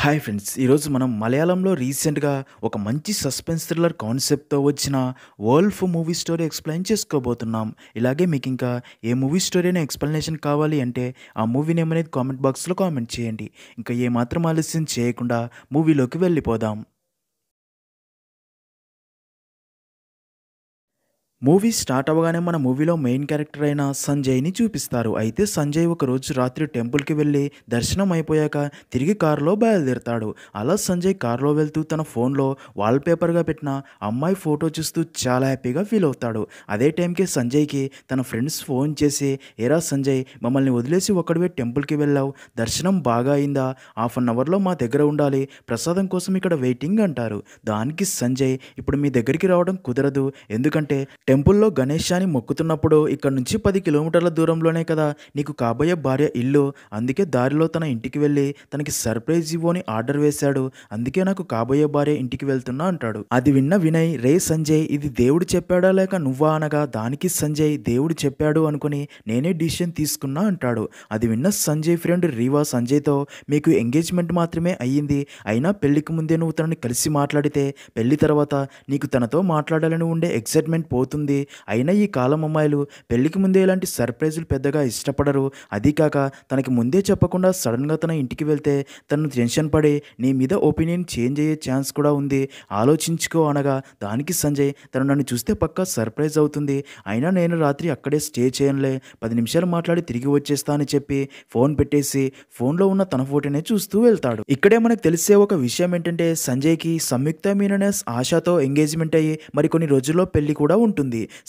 Hi friends! ఈరోజు మనం మలయాళంలో రీసెంట్‌గా ఒక మంచి సస్పెన్స్ థ్రిల్లర్ కాన్సెప్ట్‌తో వచ్చిన 'వోల్ఫ్' మూవీ స్టోరీ ఎక్స్‌ప్లెయిన్ చేసుకోబోతున్నాం. ఇలాగే మీకింకా ఏ మూవీ స్టోరీ అయినా ఎక్స్‌ప్లనేషన్ కావాలి అంటే ఆ మూవీ నేమ్ అనేది కామెంట్ బాక్స్‌లో కామెంట్ చేయండి. ఇంకా ఏమాత్రం ఆలస్యం చేయకుండా మూవీలోకి వెళ్ళిపోదాం. మూవీ స్టార్ట్ అవ్వగానే మన మూవీలో మెయిన్ క్యారెక్టర్ అయిన సంజయ్‌ని చూపిస్తారు. అయితే సంజయ్ ఒకరోజు రాత్రి టెంపుల్‌కి వెళ్ళి దర్శనం అయిపోయాక తిరిగి కారులో బయలుదేరతాడు. అలా సంజయ్ కారులో వెళ్తూ తన ఫోన్‌లో వాల్‌పేపర్‌గా పెట్టిన అమ్మాయి ఫోటో చూస్తూ చాలా హ్యాపీగా ఫీల్ అవుతాడు. అదే టైంకి సంజయ్‌కి తన ఫ్రెండ్స్ ఫోన్ చేసి, "ఏరా సంజయ్, మమ్మల్ని వదిలేసి ఒక్కడివే టెంపుల్‌కి వెళ్ళావు. దర్శనం బాగా అయిందా? హాఫ్ అన్ అవర్‌లో మా దగ్గర ఉండాలి. ప్రసాదం కోసం ఇక్కడ వెయిటింగ్" అంటారు. దానికి సంజయ్, "ఇప్పుడు మీ దగ్గరికి రావడం కుదరదు. ఎందుకంటే టెంపుల్‌లో గణేశాని మొక్కుతున్నప్పుడు ఇక్కడి నుంచి 10 కిలోమీటర్ల దూరంలోనే కదా నీకు కాబోయే భార్య ఇల్లు. అందుకే దారిలో తన ఇంటికి వెళ్ళి తనకి సర్ప్రైజ్ ఇవ్వు అని ఆర్డర్ వేశాడు. అందుకే నాకు కాబోయే భార్య ఇంటికి వెళ్తున్నా" అంటాడు. అది విన్న వినయ్, "రే సంజయ్, ఇది దేవుడు చెప్పాడా లేక నువ్వా?" అనగా దానికి సంజయ్, "దేవుడు చెప్పాడు అనుకుని నేనే డిసిషన్ తీసుకున్నా" అంటాడు. అది విన్న సంజయ్ ఫ్రెండ్ రీవా సంజయ్‌తో, "మీకు ఎంగేజ్‌మెంట్ మాత్రమే అయ్యింది. అయినా పెళ్లికి ముందే నువ్వు తనని కలిసి మాట్లాడితే పెళ్లి తర్వాత నీకు తనతో మాట్లాడాలని ఉండే ఎక్సైట్‌మెంట్ పోతుంది. అయినా ఈ కాలం అమ్మాయిలు పెళ్లికి ముందే ఇలాంటి సర్ప్రైజులు పెద్దగా ఇష్టపడరు. అదీ కాక తనకి ముందే చెప్పకుండా సడన్‌గా తన ఇంటికి వెళ్తే తను టెన్షన్ పడి నీ మీద ఒపీనియన్ చేంజ్ అయ్యే ఛాన్స్ కూడా ఉంది. ఆలోచించుకో" అనగా దానికి సంజయ్, "తను నన్ను చూస్తే పక్కా సర్ప్రైజ్ అవుతుంది. అయినా నేను రాత్రి అక్కడే స్టే చేయనులే. 10 నిమిషాలు మాట్లాడి తిరిగి వచ్చేస్తా" అని చెప్పి ఫోన్ పెట్టేసి ఫోన్‌లో ఉన్న తన ఫోటోనే చూస్తూ వెళ్తాడు. ఇక్కడే మనకు తెలిసే ఒక విషయం ఏంటంటే సంజయ్‌కి సంయుక్త మీనన్ ఆషాతో ఎంగేజ్‌మెంట్ అయ్యి మరికొన్ని రోజుల్లో పెళ్లి కూడా ఉంటుంది.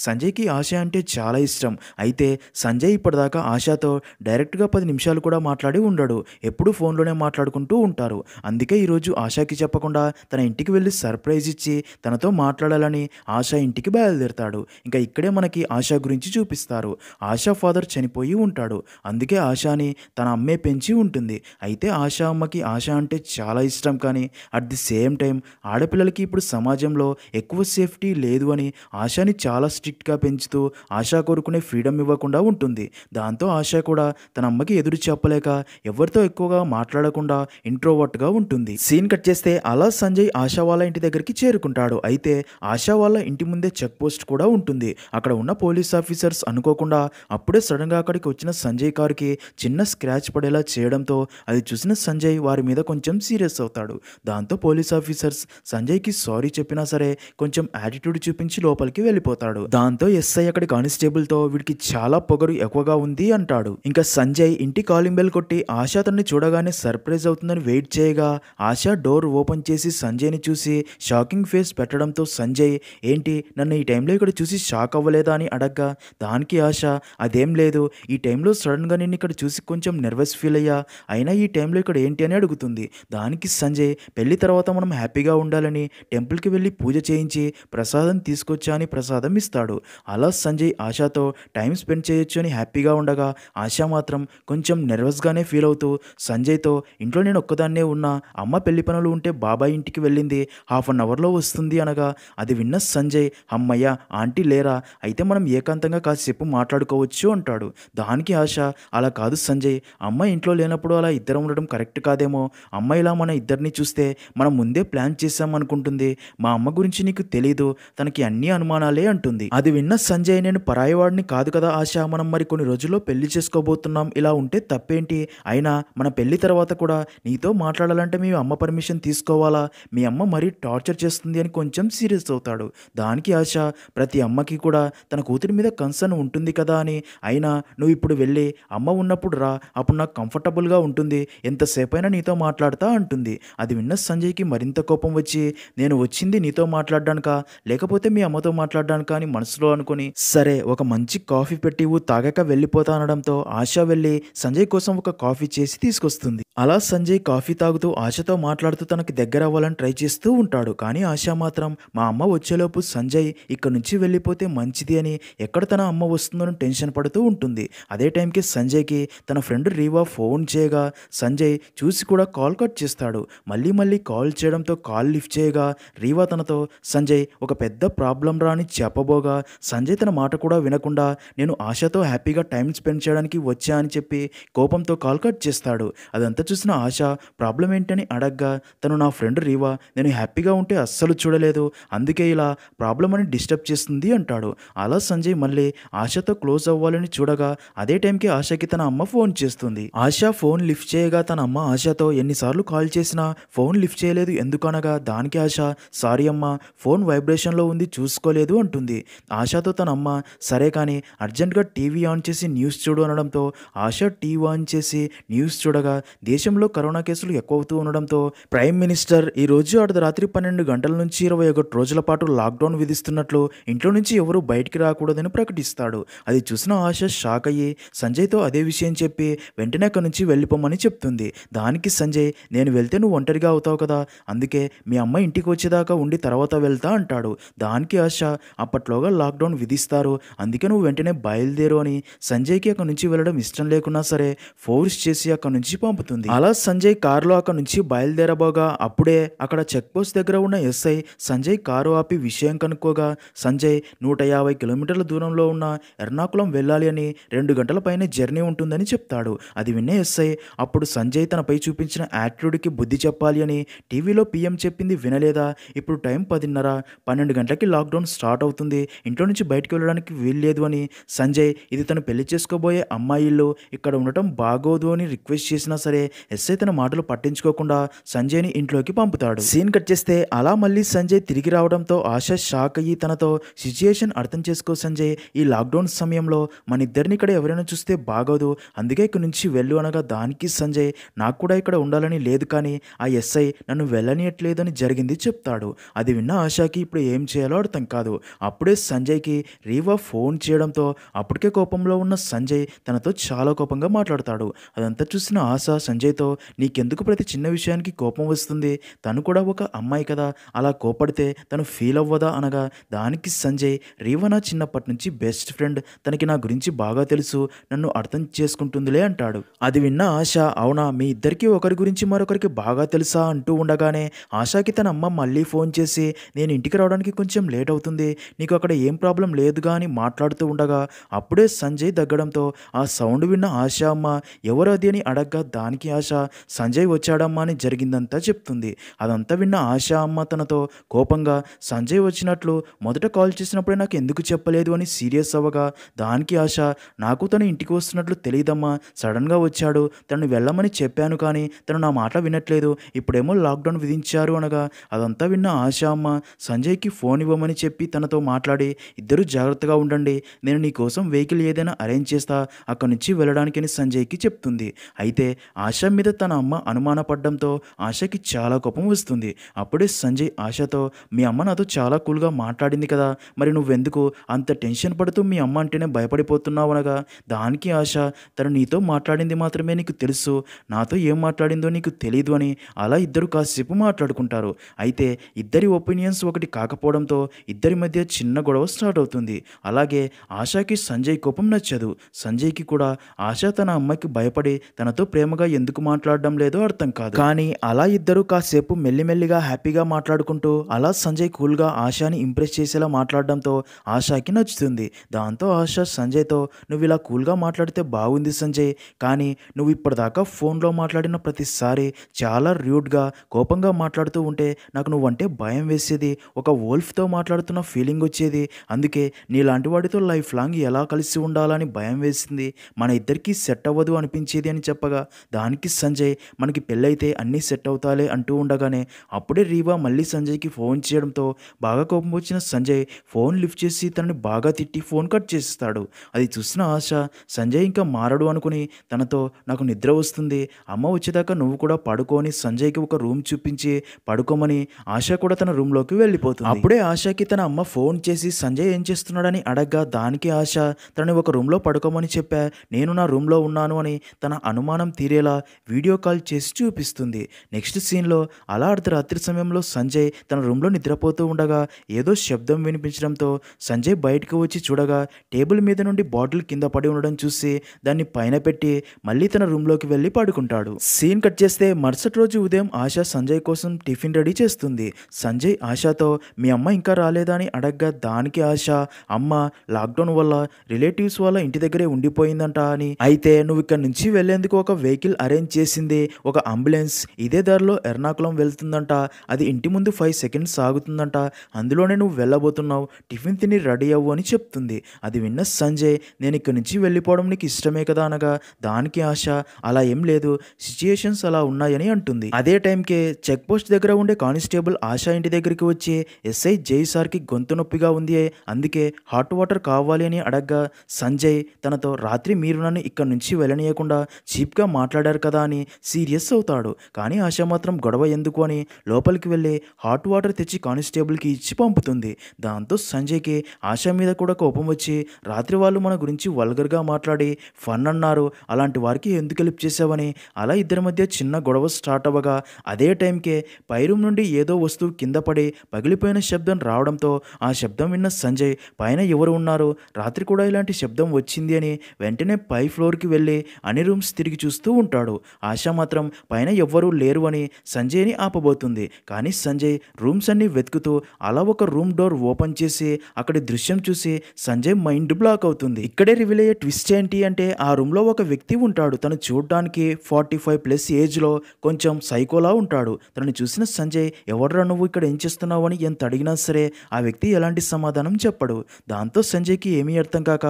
సంజయ్‌కి ఆశ అంటే చాలా ఇష్టం. అయితే సంజయ్ ఇప్పటిదాకా ఆషాతో డైరెక్ట్‌గా 10 నిమిషాలు కూడా మాట్లాడి ఉండడు. ఎప్పుడూ ఫోన్‌లోనే మాట్లాడుకుంటూ ఉంటారు. అందుకే ఈరోజు ఆషాకి చెప్పకుండా తన ఇంటికి వెళ్లి సర్ప్రైజ్ ఇచ్చి తనతో మాట్లాడాలని ఆష ఇంటికి బయలుదేరతాడు. ఇంకా ఇక్కడే మనకి ఆష గురించి చూపిస్తారు. ఆష ఫాదర్ చనిపోయి ఉంటాడు. అందుకే ఆషాని తన అమ్మే పెంచి ఉంటుంది. అయితే ఆష అమ్మకి ఆష అంటే చాలా ఇష్టం. కానీ అట్ ది సేమ్ టైం ఆడపిల్లలకి ఇప్పుడు సమాజంలో ఎక్కువ సేఫ్టీ లేదు అని ఆషాని చాలా స్ట్రిక్ట్‌గా పెంచుతూ ఆషా కోరుకునే ఫ్రీడమ్ ఇవ్వకుండా ఉంటుంది. దాంతో ఆష కూడా తన అమ్మకి ఎదురు చెప్పలేక ఎవరితో ఎక్కువగా మాట్లాడకుండా ఇంట్రోవర్ట్‌గా ఉంటుంది. సీన్ కట్ చేస్తే అలా సంజయ్ ఆషా వాళ్ళ ఇంటి దగ్గరికి చేరుకుంటాడు. అయితే ఆషా వాళ్ళ ఇంటి ముందే చెక్ పోస్ట్ కూడా ఉంటుంది. అక్కడ ఉన్న పోలీస్ ఆఫీసర్స్ అనుకోకుండా అప్పుడే సడన్‌గా అక్కడికి వచ్చిన సంజయ్ కారుకి చిన్న స్క్రాచ్ పడేలా చేయడంతో అది చూసిన సంజయ్ వారి మీద కొంచెం సీరియస్ అవుతాడు. దాంతో పోలీస్ ఆఫీసర్స్ సంజయ్‌కి సారీ చెప్పినా సరే కొంచెం యాటిట్యూడ్ చూపించి లోపలికి వెళ్ళిపోతాడు. దాంతో ఎస్ఐ అక్కడి కానిస్టేబుల్‌తో, "వీడికి చాలా పొగరు ఎక్కువగా ఉంది" అంటాడు. ఇంకా సంజయ్ ఇంటి కాలింగ్ బెల్ కొట్టి ఆశ అతన్ని చూడగానే సర్ప్రైజ్ అవుతుందని వెయిట్ చేయగా ఆశ డోర్ ఓపెన్ చేసి సంజయ్‌ని చూసి షాకింగ్ ఫేస్ పెట్టడంతో సంజయ్, "ఏంటి నన్ను ఈ టైంలో ఇక్కడ చూసి షాక్ అవ్వలేదా?" అని అడగ్గా దానికి ఆశ, "అదేం లేదు. ఈ టైంలో సడన్‌గా నిన్ను ఇక్కడ చూసి కొంచెం నెర్వస్ ఫీల్ అయ్యా. అయినా ఈ టైంలో ఇక్కడ ఏంటి?" అని అడుగుతుంది. దానికి సంజయ్, "పెళ్లి తర్వాత మనం హ్యాపీగా ఉండాలని టెంపుల్‌కి వెళ్ళి పూజ చేయించి ప్రసాదం తీసుకొచ్చా" అని ప్రసాదం ఇస్తాడు. అలా సంజయ్ ఆశతో టైం స్పెండ్ చేయొచ్చు అని హ్యాపీగా ఉండగా ఆశ మాత్రం కొంచెం నెర్వస్‌గానే ఫీల్ అవుతూ సంజయ్‌తో, "ఇంట్లో నేను ఒక్కదాన్నే ఉన్నా. అమ్మ పెళ్లి పనులు ఉంటే బాబాయ్ ఇంటికి వెళ్ళింది. హాఫ్ అన్ అవర్‌లో వస్తుంది" అనగా అది విన్న సంజయ్, "హమ్మయ్య! ఆంటీ లేరా? అయితే మనం ఏకాంతంగా కాసేపు మాట్లాడుకోవచ్చు" అంటాడు. దానికి ఆశ, "అలా కాదు సంజయ్. అమ్మ ఇంట్లో లేనప్పుడు అలా ఇద్దరం ఉండడం కరెక్ట్ కాదేమో. అమ్మ ఇలా మన ఇద్దరిని చూస్తే మనం ముందే ప్లాన్ చేశాం అనుకుంటుంది. మా అమ్మ గురించి నీకు తెలీదు. తనకి అన్నీ అనుమానాలే" అంటుంది. అది విన్న సంజయ్, "నేను పరాయివాడిని కాదు కదా ఆశ. మనం మరి కొన్ని రోజుల్లో పెళ్లి చేసుకోబోతున్నాం. ఇలా ఉంటే తప్పేంటి? అయినా మన పెళ్లి తర్వాత కూడా నీతో మాట్లాడాలంటే మీ అమ్మ పర్మిషన్ తీసుకోవాలా? మీ అమ్మ మరీ టార్చర్ చేస్తుంది" అని కొంచెం సీరియస్ అవుతాడు. దానికి ఆశ, "ప్రతి అమ్మకి కూడా తన కూతురి మీద కన్సర్న్ ఉంటుంది కదా అని. అయినా నువ్వు ఇప్పుడు వెళ్ళి అమ్మ ఉన్నప్పుడు రా. అప్పుడు నాకు కంఫర్టబుల్‌గా ఉంటుంది. ఎంతసేపైనా నీతో మాట్లాడతా" అంటుంది. అది విన్న సంజయ్‌కి మరింత కోపం వచ్చి, "నేను వచ్చింది నీతో మాట్లాడడానికా లేకపోతే మీ అమ్మతో మాట్లాడడానికా?" అని మనసులో అనుకుని, "సరే, ఒక మంచి కాఫీ పెట్టి ఇవ్వు, తాగాక వెళ్ళిపోతా" అనడంతో ఆశ వెళ్ళి సంజయ్ కోసం ఒక కాఫీ చేసి తీసుకొస్తుంది. అలా సంజయ్ కాఫీ తాగుతూ ఆశతో మాట్లాడుతూ తనకి దగ్గర అవ్వాలని ట్రై చేస్తూ ఉంటాడు. కానీ ఆశ మాత్రం, మా అమ్మ వచ్చేలోపు సంజయ్ ఇక్కడి నుంచి వెళ్ళిపోతే మంచిది అని ఎక్కడ తన అమ్మ వస్తుందో అని టెన్షన్ పడుతూ ఉంటుంది. అదే టైంకి సంజయ్‌కి తన ఫ్రెండ్ రీవా ఫోన్ చేయగా సంజయ్ చూసి కూడా కాల్ కట్ చేస్తాడు. మళ్ళీ మళ్ళీ కాల్ చేయడంతో కాల్ లిఫ్ట్ చేయగా రీవా తనతో, "సంజయ్, ఒక పెద్ద ప్రాబ్లం రా" అని చెప్పబోగా సంజయ్ తన మాట కూడా వినకుండా నేను ఆశతో హ్యాపీగా టైం స్పెండ్ చేయడానికి వచ్చా అని చెప్పి కోపంతో కాల్ కట్ చేస్తాడు. అదంతా చూసిన ఆశ ప్రాబ్లం ఏంటని అడగ్గా తను నా ఫ్రెండ్ రీవా నేను హ్యాపీగా ఉంటే అస్సలు చూడలేదు, అందుకే ఇలా ప్రాబ్లం అని డిస్టర్బ్ చేస్తుంది అంటాడు. అలా సంజయ్ మళ్ళీ ఆశతో క్లోజ్ అవ్వాలని చూడగా అదే టైంకి ఆశకి తన అమ్మ ఫోన్ చేస్తుంది. ఆశ ఫోన్ లిఫ్ట్ చేయగా తన అమ్మ ఆశతో ఎన్నిసార్లు కాల్ చేసినా ఫోన్ లిఫ్ట్ చేయలేదు ఎందుకనగా దానికి ఆశ సారీ అమ్మ ఫోన్ వైబ్రేషన్లో ఉంది చూసుకోలేదు అంటుంది. ఆశతో తన అమ్మ సరే కానీ అర్జెంట్గా టీవీ ఆన్ చేసి న్యూస్ చూడు అనడంతో ఆశ టీవీ ఆన్ చేసి న్యూస్ చూడగా దేశంలో కరోనా కేసులు ఎక్కువ అవుతూ ఉండడంతో ప్రైమ్ మినిస్టర్ ఈ రోజు అర్ధరాత్రి 12 గంటల నుంచి 21 రోజుల పాటు లాక్డౌన్ విధిస్తున్నట్లు ఇంట్లో నుంచి ఎవరూ బయటికి రాకూడదని ప్రకటిస్తాడు. అది చూసిన ఆశ షాక్ అయ్యి సంజయ్తో అదే విషయం చెప్పి వెంటనే అక్కడి నుంచి వెళ్ళిపోమని చెప్తుంది. దానికి సంజయ్ నేను వెళ్తే నువ్వు ఒంటరిగా అవుతావు కదా, అందుకే మీ అమ్మ ఇంటికి వచ్చేదాకా ఉండి తర్వాత వెళ్తా అంటాడు. దానికి ఆశ అప్పట్లోగా లాక్డౌన్ విధిస్తారు, అందుకే నువ్వు వెంటనే బయలుదేరు అని సంజయ్కి అక్కడి నుంచి వెళ్ళడం ఇష్టం లేకున్నా సరే ఫోర్స్ చేసి అక్కడి నుంచి పంపుతుంది. అలా సంజయ్ కారులో అక్కడి నుంచి బయలుదేరబోగా అప్పుడే అక్కడ చెక్ పోస్ట్ దగ్గర ఉన్న ఎస్ఐ సంజయ్ కారు ఆపి విషయం కనుక్కోగా సంజయ్ 150 కిలోమీటర్ల దూరంలో ఉన్న ఎర్నాకుళం వెళ్ళాలి అని 2 గంటల పైనే జర్నీ ఉంటుందని చెప్తాడు. అది వినే ఎస్ఐ అప్పుడు సంజయ్ తనపై చూపించిన యాటిట్యూడ్కి బుద్ధి చెప్పాలి అని టీవీలో పీఎం చెప్పింది వినలేదా, ఇప్పుడు టైం 10:30 12 గంటలకి లాక్డౌన్ స్టార్ట్ అవుతుంది, ఇంట్లో నుంచి బయటకు వెళ్ళడానికి వీల్లేదు అని సంజయ్ ఇది తను పెళ్లి చేసుకోబోయే అమ్మాయి ఇల్లు ఇక్కడ ఉండటం బాగోదు అని రిక్వెస్ట్ చేసినా సరే ఎస్ఐ తన మాటలు పట్టించుకోకుండా సంజయ్ని ఇంట్లోకి పంపుతాడు. సీన్ కట్ చేస్తే అలా మళ్ళీ సంజయ్ తిరిగి రావడంతో ఆశ షాక్ అయ్యి తనతో సిచ్యుయేషన్ అర్థం చేసుకో సంజయ్, ఈ లాక్డౌన్ సమయంలో మన ఇద్దరిని ఇక్కడ ఎవరైనా చూస్తే బాగోదు, అందుకే ఇక్కడ నుంచి వెళ్ళు అనగా దానికి సంజయ్ నాకు కూడా ఇక్కడ ఉండాలని లేదు కానీ ఆ ఎస్ఐ నన్ను వెళ్ళనియట్లేదని జరిగింది చెప్తాడు. అది విన్న ఆశకి ఇప్పుడు ఏం చేయాలో అర్థం కాదు. అప్పుడే సంజయ్కి రీవా ఫోన్ చేయడంతో అప్పటికే కోపంలో ఉన్న సంజయ్ తనతో చాలా కోపంగా మాట్లాడతాడు. అదంతా చూసిన ఆశ సంజయ్తో నీకెందుకు ప్రతి చిన్న విషయానికి కోపం వస్తుంది, తను కూడా ఒక అమ్మాయి కదా, అలా కోపడితే తను ఫీల్ అవ్వదా అనగా దానికి సంజయ్ రీవా నా చిన్నప్పటి నుంచి బెస్ట్ ఫ్రెండ్, తనకి నా గురించి బాగా తెలుసు, నన్ను అర్థం చేసుకుంటుందిలే అంటాడు. అది విన్న ఆశ అవునా మీ ఇద్దరికి ఒకరి గురించి మరొకరికి బాగా తెలుసా అంటూ ఉండగానే ఆశకి తన అమ్మ మళ్ళీ ఫోన్ చేసి నేను ఇంటికి రావడానికి కొంచెం లేట్ అవుతుంది, నీకు అక్కడ ఏం ప్రాబ్లం లేదుగా అని మాట్లాడుతూ ఉండగా అప్పుడే సంజయ్ దగ్గడంతో ఆ సౌండ్ విన్న ఆశ అమ్మ ఎవరు అది అని అడగ్గా దానికి ఆశ సంజయ్ వచ్చాడమ్మా అని జరిగిందంతా చెప్తుంది. అదంతా విన్న ఆశ అమ్మ తనతో కోపంగా సంజయ్ వచ్చినట్లు మొదట కాల్ చేసినప్పుడే నాకు ఎందుకు చెప్పలేదు అని సీరియస్ అవ్వగా దానికి ఆశ నాకు తను ఇంటికి వస్తున్నట్లు తెలియదమ్మా, సడన్గా వచ్చాడు, తను వెళ్ళమని చెప్పాను కానీ తను నా మాట వినట్లేదు, ఇప్పుడేమో లాక్డౌన్ విధించారు అనగా అదంతా విన్న ఆశ అమ్మ సంజయ్కి ఫోన్ ఇవ్వమని చెప్పి తనతో మాట్లాడి ఇద్దరు జాగ్రత్తగా ఉండండి, నేను నీ కోసం వెహికల్ ఏదైనా అరేంజ్ చేస్తా అక్కడి నుంచి వెళ్ళడానికి అని సంజయ్కి చెప్తుంది. అయితే ఆశ మీద తన అమ్మ అనుమానపడ్డంతో ఆశకి చాలా కోపం వస్తుంది. అప్పుడే సంజయ్ ఆశతో మీ అమ్మ నాతో చాలా కూల్గా మాట్లాడింది కదా, మరి నువ్వెందుకు అంత టెన్షన్ పడుతూ మీ అమ్మ అంటేనే భయపడిపోతున్నావు అనగా దానికి ఆశ తను నీతో మాట్లాడింది మాత్రమే నీకు తెలుసు, నాతో ఏం మాట్లాడిందో నీకు తెలియదు అని అలా ఇద్దరు కాసేపు మాట్లాడుకుంటారు. అయితే ఇద్దరి ఒపీనియన్స్ ఒకటి కాకపోవడంతో ఇద్దరి మధ్య చిన్న గొడవ స్టార్ట్ అవుతుంది. అలాగే ఆశకి సంజయ్ కోపం నచ్చదు. సంజయ్కి కూడా ఆశ తన అమ్మకి భయపడి తనతో ప్రేమగా ఎందుకు మాట్లాడడం లేదో అర్థం కాదు. కానీ అలా ఇద్దరు కాసేపు మెల్లిమెల్లిగా హ్యాపీగా మాట్లాడుకుంటూ అలా సంజయ్ కూల్గా ఆశని ఇంప్రెస్ చేసేలా మాట్లాడడంతో ఆశకి నచ్చుతుంది. దాంతో ఆశ సంజయ్తో నువ్వు ఇలా కూల్గా మాట్లాడితే బాగుంది సంజయ్, కానీ నువ్వు ఇప్పటిదాకా ఫోన్లో మాట్లాడిన ప్రతిసారి చాలా ర్యూడ్గా కోపంగా మాట్లాడుతూ ఉంటే నాకు నువ్వంటే భయం వేసేది, ఒక వోల్ఫ్తో మాట్లాడుతున్న ఫీలింగ్ వచ్చేది, అందుకే నీలాంటి వాడితో లైఫ్ లాంగ్ ఎలా కలిసి ఉండాలని భయం వేసింది, మన ఇద్దరికీ సెట్ అవ్వదు అనిపించేది అని చెప్పగా దానికి సంజయ్ మనకి పెళ్ళైతే అన్నీ సెట్ అవుతాలే అంటూ ఉండగానే అప్పుడే రీవా మళ్ళీ సంజయ్కి ఫోన్ చేయడంతో బాగా కోపం వచ్చిన సంజయ్ ఫోన్ లిఫ్ట్ చేసి తనని బాగా తిట్టి ఫోన్ కట్ చేస్తాడు. అది చూసిన ఆశ సంజయ్ ఇంకా మారడు అనుకుని తనతో నాకు నిద్ర వస్తుంది, అమ్మ వచ్చేదాకా నువ్వు కూడా పడుకోని సంజయ్కి ఒక రూమ్ చూపించి పడుకోమని ఆశ కూడా తన రూమ్లోకి వెళ్ళిపోతుంది. అప్పుడే ఆశకి తన అమ్మ ఫోన్ చేసి సంజయ్ ఏం చేస్తున్నాడని అడగ్గా దానికి ఆశ తనని ఒక రూమ్లో పడుకోమని చెప్పా, నేను నా రూమ్లో ఉన్నాను అని తన అనుమానం తీరేలా వీడియో కాల్ చేసి చూపిస్తుంది. నెక్స్ట్ సీన్లో అలా అర్ధరాత్రి సమయంలో సంజయ్ తన రూమ్లో నిద్రపోతూ ఉండగా ఏదో శబ్దం వినిపించడంతో సంజయ్ బయటకు వచ్చి చూడగా టేబుల్ మీద నుండి బాటిల్ కింద పడి ఉండడం చూసి దాన్ని పైన పెట్టి మళ్ళీ తన రూమ్లోకి వెళ్ళి పడుకుంటాడు. సీన్ కట్ చేస్తే మరుసటి రోజు ఉదయం ఆశ సంజయ్ కోసం టిఫిన్ రెడీ చేస్తుంది. సంజయ్ ఆశతో మీ అమ్మ ఇంకా రాలేదా అని అడగ్గా అడగ్గా దానికి ఆశ అమ్మ లాక్డౌన్ వల్ల రిలేటివ్స్ వాళ్ళ ఇంటి దగ్గరే ఉండిపోయిందంట అని. అయితే నువ్వు ఇక్కడ నుంచి వెళ్లేందుకు ఒక వెహికల్ అరేంజ్ చేసింది, ఒక అంబులెన్స్ ఇదే దారిలో ఎర్నాకుళం వెళ్తుందంట. అది ఇంటి ముందు 5 సెకండ్స్ ఆగుతుందంట. అందులోనే నువ్వు వెళ్ళబోతున్నావు, టిఫిన్ తిని రెడీ అవ్వు అని చెప్తుంది. అది విన్న సంజయ్ నేను ఇక్కడి నుంచి వెళ్ళిపోవడం నీకు ఇష్టమే కదా అనగా దానికి ఆశ అలా ఏం లేదు, సిచ్యుయేషన్స్ అలా ఉన్నాయని అంటుంది. అదే టైంకే చెక్ పోస్ట్ దగ్గర ఉండే కానిస్టేబుల్ ఆశ ఇంటి దగ్గరికి వచ్చి ఎస్ఐ జై సార్కి గొంతు నొప్పిగా ఉంది, అందుకే హాట్ వాటర్ కావాలి అని అడగ్గా సంజయ్ తనతో రాత్రి మీరు నన్ను ఇక్కడ నుంచి వెళ్ళనీయకుండా చీప్గా మాట్లాడారు కదా అని సీరియస్ అవుతాడు. కానీ ఆశ మాత్రం గొడవ ఎందుకు అని లోపలికి వెళ్ళి హాట్ వాటర్ తెచ్చి కానిస్టేబుల్కి ఇచ్చి పంపుతుంది. దాంతో సంజయ్కి ఆశ మీద కూడా కోపం వచ్చి రాత్రి వాళ్ళు మన గురించి వల్గర్గా మాట్లాడి ఫన్ అన్నారు, అలాంటి వారికి ఎందుకు హెల్ప్ చేసావని అలా ఇద్దరి మధ్య చిన్న గొడవ స్టార్ట్ అవ్వగా అదే టైంకే పై రూమ్ నుండి ఏదో వస్తువు కింద పడి పగిలిపోయిన శబ్దం రావడంతో ఆ శబ్దం విన్న సంజయ్ పైన ఎవరు ఉన్నారు, రాత్రి కూడా ఇలాంటి శబ్దం వచ్చింది అని వెంటనే పై ఫ్లోర్కి వెళ్ళి అన్ని రూమ్స్ తిరిగి చూస్తూ ఉంటాడు. ఆశ మాత్రం పైన ఎవ్వరూ లేరు అని సంజయ్ని ఆపబోతుంది. కానీ సంజయ్ రూమ్స్ అన్ని వెతుకుతూ అలా ఒక రూమ్ డోర్ ఓపెన్ చేసి అక్కడి దృశ్యం చూసి సంజయ్ మైండ్ బ్లాక్ అవుతుంది. ఇక్కడే రివీల్ అయ్యే ట్విస్ట్ ఏంటి అంటే ఆ రూమ్లో ఒక వ్యక్తి ఉంటాడు. తను చూడడానికి 45+ ఏజ్లో కొంచెం సైకోలా ఉంటాడు. తనని చూసిన సంజయ్ ఎవడరా నువ్వు ఇక్కడ ఏం చేస్తున్నావు అని ఎంత అడిగినా సరే ఆ వ్యక్తి ఎలాంటి సమాధానం చెప్పడు. దాంతో సంజయ్కి ఏమీ అర్థం కాక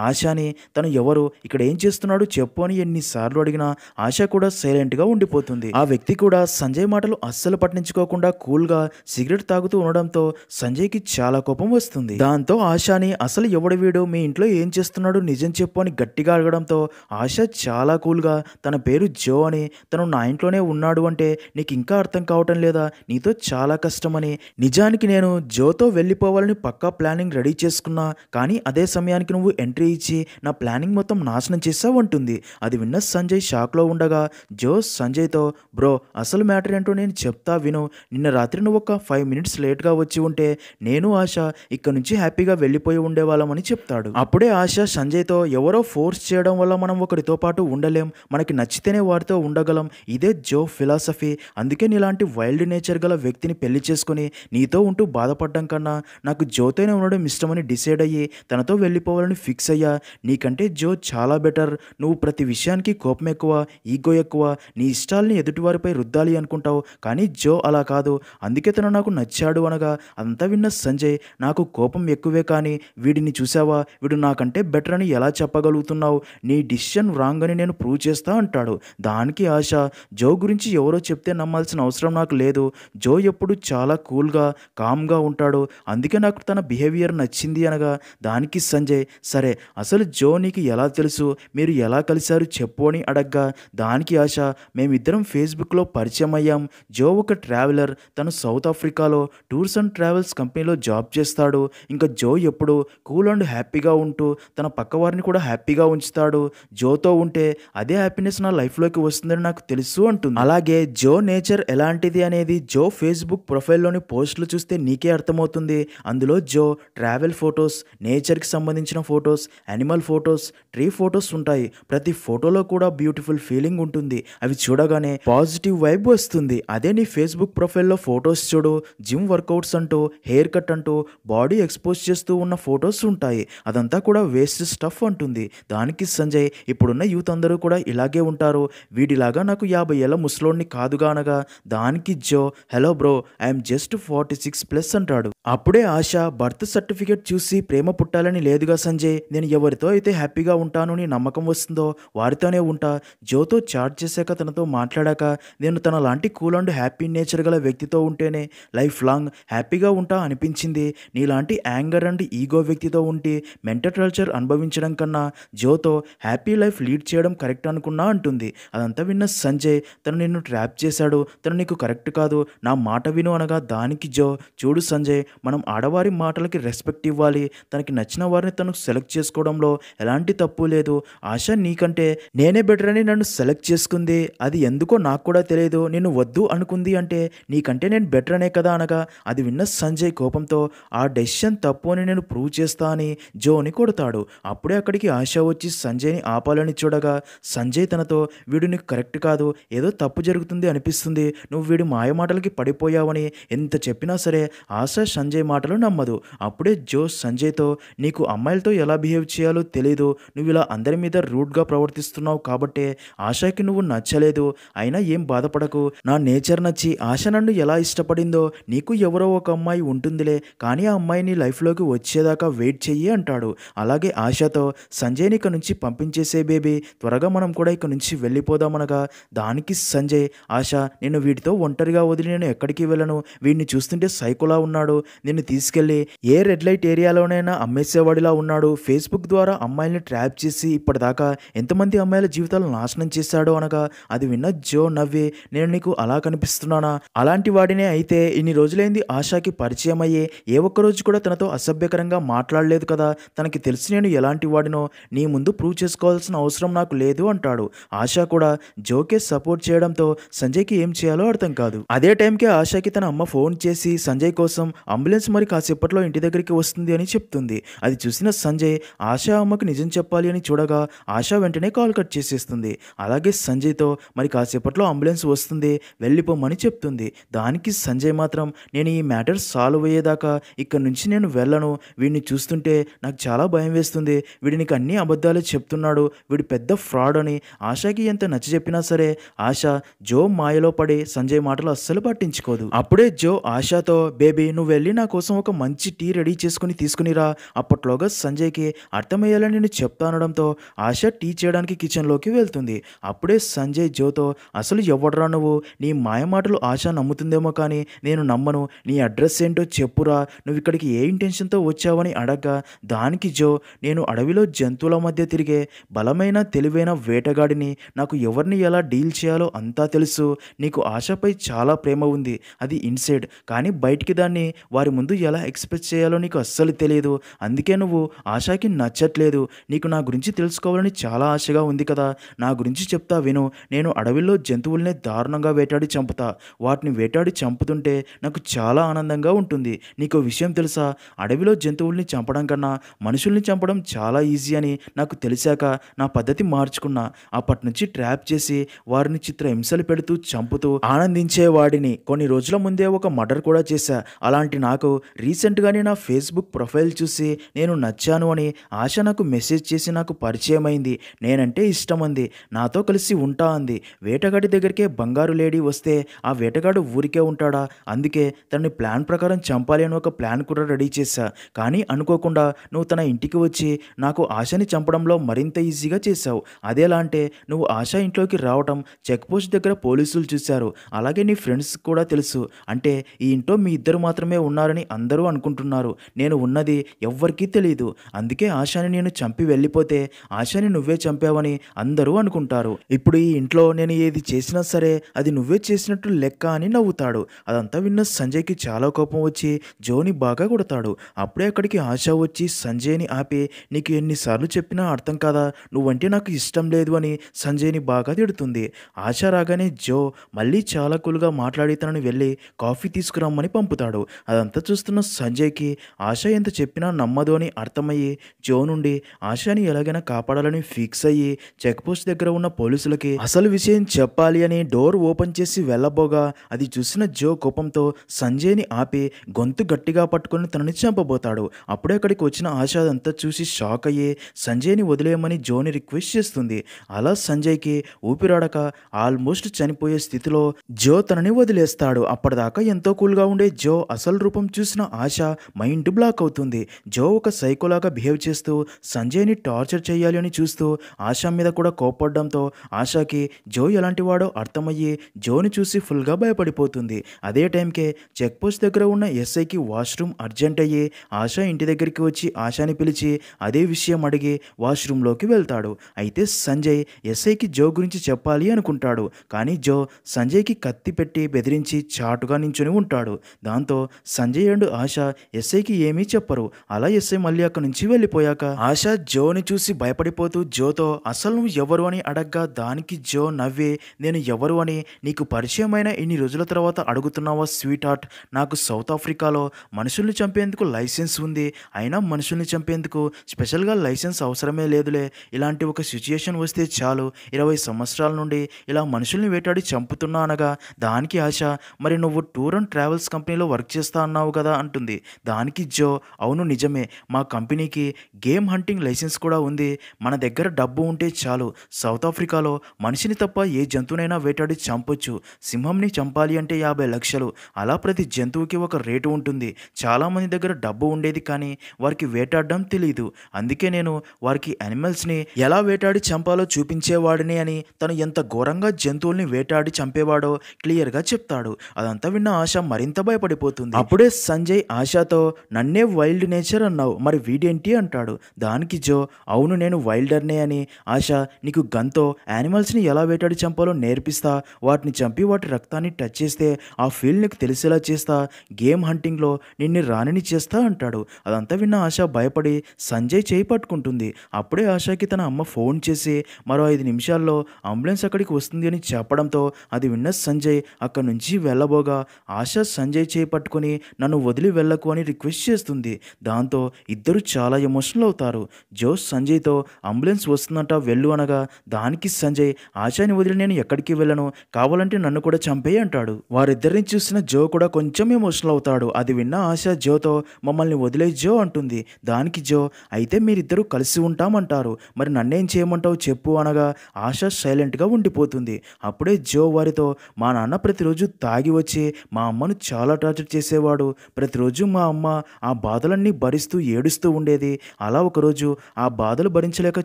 ఆశని తను ఎవరు ఇక్కడ ఏం చేస్తున్నాడు చెప్పు అని ఎన్నిసార్లు అడిగినా ఆశ కూడా సైలెంట్గా ఉండిపోతుంది. ఆ వ్యక్తి కూడా సంజయ్ మాటలు అస్సలు పట్టించుకోకుండా కూల్గా సిగరెట్ తాగుతూ ఉండడంతో సంజయ్కి చాలా కోపం వస్తుంది. దాంతో ఆశని అసలు ఎవడు వీడు, మీ ఇంట్లో ఏం చేస్తున్నాడు నిజం చెప్పు అని గట్టిగా అడగడంతో ఆశ చాలా కూల్గా తన పేరు జో అని, తను నా ఇంట్లోనే ఉన్నాడు అంటే నీకు ఇంకా అర్థం కావటం లేదా, నీతో చాలా కష్టమని, నిజానికి నేను జోతో వెళ్ళిపోవాలని పక్కా ప్లానింగ్ రెడీ చేసుకున్నా కానీ అదే సమయానికి నువ్వు ఎంట్రీ ఇచ్చి నా ప్లానింగ్ మొత్తం నాశనం చేసావు అంటుంది. అది విన్న సంజయ్ షాక్లో ఉండగా జో సంజయ్తో బ్రో అసలు మ్యాటర్ ఏంటో నేను చెప్తా విను, నిన్న రాత్రి నువ్వు ఒక 5 మినిట్స్ లేట్గా వచ్చి ఉంటే నేను ఆశ ఇక్కడ నుంచి హ్యాపీగా వెళ్ళిపోయి ఉండేవాళ్ళమని చెప్తాడు. అప్పుడే ఆశ సంజయ్తో ఎవరో ఫోర్స్ చేయడం వల్ల మనం ఒకరితో పాటు ఉండలేం, మనకి నచ్చితేనే వారితో ఉండగలం, ఇదే జో ఫిలాసఫీ, అందుకే నీలాంటి వైల్డ్ నేచర్ గల వ్యక్తిని పెళ్లి చేసుకుని నీతో ఉంటూ బాధపడడం కన్నా నాకు జోతోనే ఉండడం ఇష్టమని డిసైడ్ అయ్యి తనతో వెళ్ళిపోవాలని ఫిక్స్ అయ్యా, నీకంటే జో చాలా బెటర్, నువ్వు ప్రతి విషయానికి కోపం ఎక్కువ, ఈగో ఎక్కువ, నీ ఇష్టాలని ఎదుటివారిపై రుద్దాలి అనుకుంటావు కానీ జో అలా కాదు, అందుకే తను నాకు నచ్చాడు అనగా అంతా విన్న సంజయ్ నాకు కోపం ఎక్కువే కానీ వీడిని చూసావా, వీడు నాకంటే బెటర్ అని ఎలా చెప్పగలుగుతున్నావు, నీ డిసిషన్ రాంగ్ అని నేను ప్రూవ్ చేస్తా అంటాడు. దానికి ఆశ జో గురించి ఎవరో చెప్తే నమ్మాల్సిన అవసరం నాకు లేదు, జో ఎప్పుడు చాలా కూల్గా కామ్గా ఉంటాడు, అందుకే నాకు తన బిహేవియర్ నచ్చింది అనగా దానికి సంజయ్ సరే అసలు జో నీకు ఎలా తెలుసు, మీరు ఎలా కలిశారు చెప్పు అని అడగ్గా దానికి ఆశ మేమిద్దరం ఫేస్బుక్లో పరిచయం అయ్యాం, జో ఒక ట్రావెలర్, తను సౌత్ ఆఫ్రికాలో టూర్స్ అండ్ ట్రావెల్స్ కంపెనీలో జాబ్ చేస్తాడు, ఇంకా జో ఎప్పుడు కూల్ అండ్ హ్యాపీగా ఉంటూ తన పక్క వారిని కూడా హ్యాపీగా ఉంచుతాడు, జోతో ఉంటే అదే హ్యాపీనెస్ నా లైఫ్లోకి వస్తుందని నాకు తెలుసు అంటుంది. అలాగే జో నేచర్ ఎలాంటిది అనేది జో ఫేస్బుక్ ప్రొఫైల్లోని పోస్టులు చూస్తే నీకే అర్థమవుతుంది. అందులో జో ట్రావెల్ ఫొటోస్, నేచర్కి సంబంధించిన photos, animal photos, tree photos ఉంటాయి. ప్రతి ఫోటోలో కూడా బ్యూటిఫుల్ ఫీలింగ్ ఉంటుంది, అవి చూడగానే పాజిటివ్ వైబ్ వస్తుంది. అదే నీ ఫేస్బుక్ ప్రొఫైల్లో ఫొటోస్ చూడు, జిమ్ వర్కౌట్స్ అంటూ, హెయిర్ కట్ అంటూ, బాడీ ఎక్స్పోజ్ చేస్తూ ఉన్న ఫొటోస్ ఉంటాయి, అదంతా కూడా వేస్ట్ స్టఫ్ అంటుంది. దానికి సంజయ్ ఇప్పుడున్న యూత్ అందరూ కూడా ఇలాగే ఉంటారు, వీడిలాగా నాకు 50 ఏళ్ళ ముసలోడిని కాదుగా అనగా దానికి జో హలో బ్రో ఐఎమ్ జస్ట్ 46+ అంటాడు. అప్పుడే ఆశ బర్త్ సర్టిఫికేట్ చూసి ప్రేమ పుట్టాలని లేదుగా సంజయ్, నేను ఎవరితో అయితే హ్యాపీగా ఉంటాను అని నమ్మకం వస్తుందో వారితోనే ఉంటా, జోతో చాట్ చేశాక తనతో మాట్లాడాక నేను తన లాంటి కూల్ అండ్ హ్యాపీ నేచర్ గల వ్యక్తితో ఉంటేనే లైఫ్ లాంగ్ హ్యాపీగా ఉంటా అనిపించింది, నీలాంటి యాంగర్ అండ్ ఈగో వ్యక్తితో ఉండి మెంటల్ టార్చర్ అనుభవించడం కన్నా జోతో హ్యాపీ లైఫ్ లీడ్ చేయడం కరెక్ట్ అనుకున్నా అంటుంది. అదంతా విన్న సంజయ్ తను నిన్ను ట్రాప్ చేశాడు, తను నీకు కరెక్ట్ కాదు, నా మాట విను అనగా దానికి జో చూడు సంజయ్ మనం ఆడవారి మాటలకి రెస్పెక్ట్ ఇవ్వాలి, తనకి నచ్చిన వారిని తను సెలెక్ట్ చేసుకోవడంలో ఎలాంటి తప్పు లేదు, ఆశ నీకంటే నేనే బెటర్ అని నన్ను సెలెక్ట్ చేసుకుంది, అది ఎందుకో నాకు కూడా తెలియదు, నిన్ను వద్దు అనుకుంది అంటే నీకంటే నేను బెటర్ అనే కదా అనగా అది విన్న సంజయ్ కోపంతో ఆ డెసిషన్ తప్పు అని నేను ప్రూవ్ చేస్తా అని జోని కొడతాడు. అప్పుడే అక్కడికి ఆశ వచ్చి సంజయ్ని ఆపాలని చూడగా సంజయ్ తనతో వీడు నీకు కరెక్ట్ కాదు, ఏదో తప్పు జరుగుతుంది అనిపిస్తుంది, నువ్వు వీడి మాయ మాటలకి పడిపోయావని ఎంత చెప్పినా సరే ఆశ సంజయ్ మాటలు అస్సలు నమ్మదు. అప్పుడే జో సంజయ్‌తో "నీకు అమ్మాయిలతో ఎలా బిహేవ్ చేయాలో తెలీదు. నువ్విలా అందరి మీద రూడ్‌గా ప్రవర్తిస్తున్నావు కాబట్టే ఆషకి నువ్వు నచ్చలేదు. అయినా ఏం బాధపడకు. నా నేచర్ నచ్చి ఆష నన్ను ఎలా ఇష్టపడిందో నీకు ఎవరో ఒక అమ్మాయి ఉంటుందిలే. కానీ ఆ అమ్మాయి నీ లైఫ్‌లోకి వచ్చేదాకా వెయిట్ చెయ్యి" అంటాడు. అలాగే ఆషతో "సంజయ్‌ని ఇక నుంచి పంపించేసేయ్ బేబీ. త్వరగా మనం కూడా ఇక నుంచి వెళ్ళిపోదాం" అనగా దానికి సంజయ్ "ఆష నిన్ను వీడితో ఒంటరిగా వదిలి నేను ఎక్కడికి వెళ్ళను. వీడిని చూస్తుంటే సైకోలా ఉన్నాడు. నిన్ను తీసుకెళ్ళి ఏ రెడ్ లైట్ ఏరియాలోనైనా అమ్మేసేవాడిలా ఉన్నాడు. ఫేస్‌బుక్ ద్వారా అమ్మాయిల్ని ట్రాప్ చేసి ఇప్పటిదాకా ఎంతమంది అమ్మాయిల జీవితాలు నాశనం చేశాడో" అనగా అది విన్న జో నవ్వి "నేను నీకు అలా కనిపిస్తున్నానా? అలాంటి వాడినే అయితే ఇన్ని రోజులైంది ఆషకి పరిచయం అయ్యి ఏ ఒక్కరోజు కూడా తనతో అసభ్యకరంగా మాట్లాడలేదు కదా. తనకి తెలిసి నేను ఎలాంటి వాడినో నీ ముందు ప్రూవ్ చేసుకోవాల్సిన అవసరం నాకు లేదు" అంటాడు. ఆష కూడా జోకే సపోర్ట్ చేయడంతో సంజయ్‌కి ఏం చేయాలో అర్థం కాదు. అదే టైంకే ఆషకి తన అమ్మ ఫోన్ చేసి సంజయ్ కోసం అంబులెన్స్ మరి కాసేపట్లో ఇంటి దగ్గరికి వస్తుంది అని చెప్తుంది. అది చూసిన సంజయ్ ఆష అమ్మకి నిజం చెప్పాలి అని చూడగా ఆష వెంటనే కాల్ కట్ చేసేస్తుంది. అలాగే సంజయ్‌తో మరి కాసేపట్లో అంబులెన్స్ వస్తుంది, వెళ్ళిపోమని చెప్తుంది. దానికి సంజయ్ మాత్రం "నేను ఈ మ్యాటర్ సాల్వ్ అయ్యేదాకా ఇక్కడి నుంచి నేను వెళ్ళను. వీడిని చూస్తుంటే నాకు చాలా భయం వేస్తుంది. వీడు నీకు అన్ని అబద్ధాలే చెప్తున్నాడు. వీడు పెద్ద ఫ్రాడ్" అని ఆషకి ఎంత నచ్చజెప్పినా సరే ఆష జో మాయలో పడి సంజయ్ మాటలు అస్సలు పట్టించుకోదు. అప్పుడే జో ఆషతో "బేబీ నువ్వు వెళ్ళి నా కోసం ఒక మంచి టీ రెడీ చేసుకుని తీసుకునిరా. అప్పట్లోగా సంజయ్‌కి అర్థమయ్యేలా నేను చెప్తానడంతో ఆష టీ చేయడానికి కిచెన్లోకి వెళ్తుంది. అప్పుడే సంజయ్ జోతో "అసలు ఎవడ్రా నువ్వు? నీ మాయ మాటలు ఆష నమ్ముతుందేమో కానీ నేను నమ్మను. నీ అడ్రస్ ఏంటో చెప్పురా. నువ్వు ఇక్కడికి ఏ ఇంటెన్షన్‌తో వచ్చావని" అడగ్గా దానికి జో "నేను అడవిలో జంతువుల మధ్య తిరిగే బలమైన తెలివైన వేటగాడిని. నాకు ఎవరిని ఎలా డీల్ చేయాలో అంతా తెలుసు. నీకు ఆషపై చాలా ప్రేమ ఉంది. అది ఇన్సైడ్. కానీ బయటికి దాన్ని వారి ముందు ఎలా ఎక్స్‌ప్రెస్ చేయాలో నీకు అస్సలు తెలియదు. అందుకే నువ్వు ఆషకి నచ్చట్లేదు. నీకు నా గురించి తెలుసుకోవాలని చాలా ఆశగా ఉంది కదా. నా గురించి చెప్తా విను. నేను అడవిలో జంతువుల్ని దారుణంగా వేటాడి చంపుతా. వాటిని వేటాడి చంపుతుంటే నాకు చాలా ఆనందంగా ఉంటుంది. నీకో విషయం తెలుసా? అడవిలో జంతువుల్ని చంపడం కన్నా మనుషుల్ని చంపడం చాలా ఈజీ అని నాకు తెలిసాక నా పద్ధతి మార్చుకున్నా. అప్పటినుంచి ట్రాప్ చేసి వారిని చిత్రహింసలు పెడుతూ చంపుతూ ఆనందించేవాడిని. కొన్ని రోజుల ముందే ఒక మర్డర్ కూడా చేశా. అలాంటి నాకు రీసెంట్‌గానే నా ఫేస్‌బుక్ ప్రొఫైల్ చూసి నేను నచ్చాను అని ఆష నాకు మెసేజ్ చేసి నాకు పరిచయమైంది. నేనంటే ఇష్టం అంది. నాతో కలిసి ఉంటా అంది. వేటగాడి దగ్గరికే బంగారు లేడీ వస్తే ఆ వేటగాడు ఊరికే ఉంటాడా? అందుకే తనని ప్లాన్ ప్రకారం చంపాలి అని ఒక ప్లాన్ కూడా రెడీ చేశా. కానీ అనుకోకుండా నువ్వు తన ఇంటికి వచ్చి నాకు ఆషని చంపడంలో మరింత ఈజీగా చేశావు. అదెలా అంటే నువ్వు ఆష ఇంట్లోకి రావటం చెక్ పోస్ట్ దగ్గర పోలీసులు చూశారు. అలాగే నీ ఫ్రెండ్స్ కూడా తెలుసు. అంటే ఈ ఇంట్లో మీ ఇద్దరు మాత్రమే ఉన్నారని అందరూ అనుకుంటున్నారు. నేను ఉన్నది ఎవ్వరికీ తెలీదు. అందుకే ఆషని నేను చంపి వెళ్ళిపోతే ఆషని నువ్వే చంపావని అందరూ అనుకుంటారు. ఇప్పుడు ఈ ఇంట్లో నేను ఏది చేసినా సరే అది నువ్వే చేసినట్టు లెక్క అని నవ్వుతాడు. అదంతా విన్న సంజయ్‌కి చాలా కోపం వచ్చి జోని బాగా కొడతాడు. అప్పుడే అక్కడికి ఆష వచ్చి సంజయ్‌ని ఆపి "నీకు ఎన్నిసార్లు చెప్పినా అర్థం కాదా? నువ్వంటే నాకు ఇష్టం లేదు" అని సంజయ్‌ని బాగా తిడుతుంది. ఆష రాగానే జో మళ్ళీ చాలా కూల్‌గా మాట్లాడి తనని వెళ్ళి కాఫీ తీసుకురమ్మని పంపుతాడు. అదంతా చూస్తున్న సంజయ్‌కి ఆష ఎంత చెప్పినా నమ్మదు అని అర్థమయ్యి జో నుండి ఆషని ఎలాగైనా కాపాడాలని ఫిక్స్ అయ్యి చెక్ పోస్ట్ దగ్గర ఉన్న పోలీసులకి అసలు విషయం చెప్పాలి అని డోర్ ఓపెన్ చేసి వెళ్ళబోగా అది చూసిన జో కోపంతో సంజయ్‌ని ఆపి గొంతు గట్టిగా పట్టుకొని తనని చంపబోతాడు. అప్పుడే అక్కడికి వచ్చిన ఆష అదంతా చూసి షాక్ అయ్యి సంజయ్‌ని వదిలేయమని జోని రిక్వెస్ట్ చేస్తుంది. అలా సంజయ్‌కి ఊపిరాడక ఆల్మోస్ట్ చనిపోయే స్థితిలో జో తనని వదిలేస్తాడు. అప్పటిదాకా ఎంతో కూల్గా ఉండే జో అసలు రూపం చూసిన ఆష మైండ్ బ్లాక్ అవుతుంది. జో ఒక సైకోలాగా బిహేవ్ చేస్తూ సంజయ్‌ని టార్చర్ చేయాలి అని చూస్తూ ఆష మీద కూడా కోప్పడడంతో ఆషకి జో ఎలాంటి వాడో అర్థమయ్యి జోని చూసి ఫుల్గా భయపడిపోతుంది. అదే టైంకే చెక్ పోస్ట్ దగ్గర ఉన్న ఎస్ఐకి వాష్రూమ్ అర్జెంట్ అయ్యి ఆష ఇంటి దగ్గరికి వచ్చి ఆషని పిలిచి అదే విషయం అడిగి వాష్రూమ్లోకి వెళ్తాడు. అయితే సంజయ్ ఎస్ఐకి జో గురించి చెప్పాలి అనుకుంటాడు. కానీ జో సంజయ్‌కి కత్తి పెట్టి బెదిరించి చాటుగా నించుని ఉంటాడు. దాంతో సంజయ్ అండ్ ఆష ఎస్ఐకి ఏమీ చెప్పరు. అలా ఎస్ఐ మళ్ళీ అక్కడి నుంచి వెళ్ళిపోయాక ఆష జోని చూసి భయపడిపోతూ జోతో అసలు నువ్వు ఎవరు అని అడగ్గా దానికి జో నవ్వి నేను ఎవరు అని నీకు పరిచయమైన ఇన్ని రోజుల తర్వాత అడుగుతున్నావా స్వీట్ హార్ట్? నాకు సౌత్ ఆఫ్రికాలో మనుషుల్ని చంపేందుకు లైసెన్స్ ఉంది. అయినా మనుషుల్ని చంపేందుకు స్పెషల్గా లైసెన్స్ అవసరమే లేదులే. ఇలాంటి ఒక సిచ్యుయేషన్ వస్తే చాలు 20 సంవత్సరాల నుండి ఇలా మనుషుల్ని వేటాడి చంపుతున్నా అనగా దానికి ఆష మరి నువ్వు టూర్ అండ్ ట్రావెల్స్ కంపెనీలో వర్క్ చేస్తా అన్నావు కదా అంటుంది. దానికి జో అవును నిజమే, మా కంపెనీకి గేమ్ హంటింగ్ లైసెన్స్ కూడా ఉంది. మన దగ్గర డబ్బు ఉంటే చాలు సౌత్ ఆఫ్రికాలో మనిషిని తప్ప ఏ జంతువునైనా వేటాడి చంపొచ్చు. సింహంని చంపాలి అంటే 50 లక్షలు. అలా ప్రతి జంతువుకి ఒక రేటు ఉంటుంది. చాలామంది దగ్గర డబ్బు ఉండేది కానీ వారికి వేటాడడం తెలీదు. అందుకే నేను వారికి యానిమల్స్ని ఎలా వేటాడి చంపాలో చూపించేవాడిని అని తను ఎంత ఘోరంగా జంతువుల్ని వేటాడి చంపేవాడో క్లియర్గా చెప్తాడు. అదంతా విన్న ఆశ మరింత భయపడిపోతుంది. అప్పుడే సంజయ్ ఆశతో నన్నే వైల్డ్ నేచర్ అన్నావు, మరి వీడేంటి అంటాడు. దానికి జో అవును నేను వైల్డర్నే అని. ఆశ నీకు గన్తో యానిమల్స్ని ఎలా వేటాడి చంపాలో నేర్పిస్తా, వాటిని చంపి వాటి రక్తాన్ని టచ్ చేస్తే ఆ ఫీల్ నీకు తెలిసేలా చేస్తా, గేమ్ హంటింగ్లో నిన్ను రాణిని చేస్తా అంటాడు. అదంతా విన్న ఆశ భయపడి సంజయ్ చేయి పట్టుకుంటుంది. అప్పుడే ఆశకి తన అమ్మ ఫోన్ చేసి మరో 5 నిమిషాల్లో అంబులెన్స్ అక్కడికి వస్తుంది అని చెప్పడంతో అది విన్న సంజయ్ అక్కడి నుంచి వెళ్ళబోగా ఆశ సంజయ్ చేయి పట్టుకొని నన్ను వదిలి వెళ్ళకు అని రిక్వెస్ట్ చేస్తుంది. దాంతో ఇద్దరు చాలా ఎమోషనల్ అవుతారు. జో సంజయ్తో అంబులెన్స్ వస్తుందంట వెళ్ళు అనగా దానికి సంజయ్ ఆశని వదిలి నేను ఎక్కడికి వెళ్ళను, కావాలంటే నన్ను కూడా చంపేయి అంటాడు. వారిద్దరిని చూసిన జో కూడా కొంచెం ఎమోషనల్ అవుతాడు. అది విన్న ఆశ జోతో మమ్మల్ని వదిలే జో అంటుంది. దానికి జో అయితే మీరిద్దరూ కలిసి ఉంటామంటారు, మరి నన్నేం చేయమంటావు చెప్పు అనగా ఆశ సైలెంట్గా ఉండిపోతుంది. అప్పుడే జో వారితో మా నాన్న ప్రతిరోజు తాగి వచ్చి మా అమ్మను చాలా టార్చర్ చేసేవాడు. ప్రతిరోజు మా అమ్మ ఆ బాధలన్నీ భరిస్తూ ఏడుస్తూ ఉండేది. అలా ఒకరోజు ఆ బాధలు భరించలేక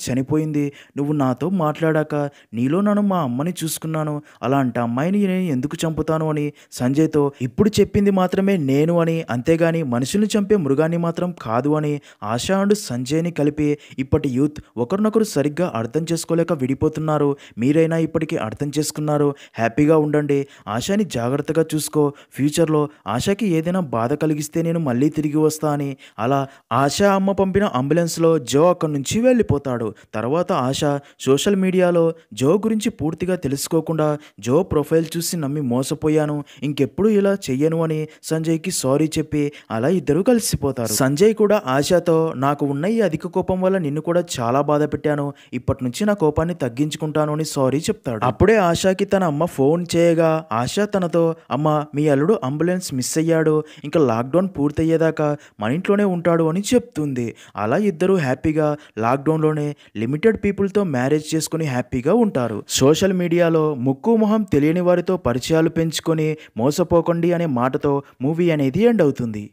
చనిపోయింది. నువ్వు నాతో మాట్లాడాక నీలో నన్ను మా అమ్మని చూసుకున్నాను. అలాంటి అమ్మాయిని నేను ఎందుకు చంపుతాను అని సంజయ్తో ఇప్పుడు చెప్పింది మాత్రమే నేను అని, అంతేగాని మనుషుల్ని చంపే మృగాన్ని మాత్రం కాదు అని ఆశ అండ్ సంజయ్ని కలిపి ఇప్పటి యూత్ ఒకరినొకరు సరిగ్గా అర్థం చేసుకోలేక విడిపోతున్నారు. మీరైనా ఇప్పటికీ అర్థం చేసుకున్నారు, హ్యాపీగా ఉండండి. ఆశని జాగ్రత్తగా చూసుకో. ఫ్యూచర్లో ఆశకి ఏదైనా బాధ కలిగిస్తే నేను మళ్ళీ తిరిగి వస్తా అని. అలా ఆశ అమ్మ పంపిన అంబులెన్స్లో జో అక్కడి నుంచి వెళ్ళిపోతాడు. తర్వాత ఆశ సోషల్ మీడియాలో జో గురించి పూర్తిగా తెలుసుకోకుండా జో ప్రొఫైల్ చూసి నమ్మి మోసపోయాను, ఇంకెప్పుడు ఇలా చెయ్యను అని సంజయ్కి సారీ చెప్పి అలా ఇద్దరు కలిసిపోతారు. సంజయ్ కూడా ఆశతో నాకు ఉన్న ఈ అధిక కోపం వల్ల నిన్ను కూడా చాలా బాధ పెట్టాను, ఇప్పటి నుంచి నా కోపాన్ని తగ్గించుకుంటాను అని సారీ చెప్తాడు. అప్పుడే ఆశకి తన అమ్మ ఫోన్ చేయగా ఆశ తనతో అమ్మ మీ అల్లుడు అంబులెన్స్ మిస్ అయ్యాడు, ఇంకా లాక్డౌన్ పూర్తయ్యేదాకా మన ఇంట్లోనే ఉంటాడు అని చెప్తుంది. అలా ఇద్దరు హ్యాపీగా లాక్డౌన్లోనే లిమిటెడ్ పీపుల్తో మ్యారేజ్ చేసుకుని హ్యాపీగా ఉంటారు. సోషల్ మీడియాలో ముక్కు మొహం తెలియని వారితో పరిచయాలు పెంచుకొని మోసపోకండి అనే మాటతో మూవీ అనేది ఎండ్ అవుతుంది.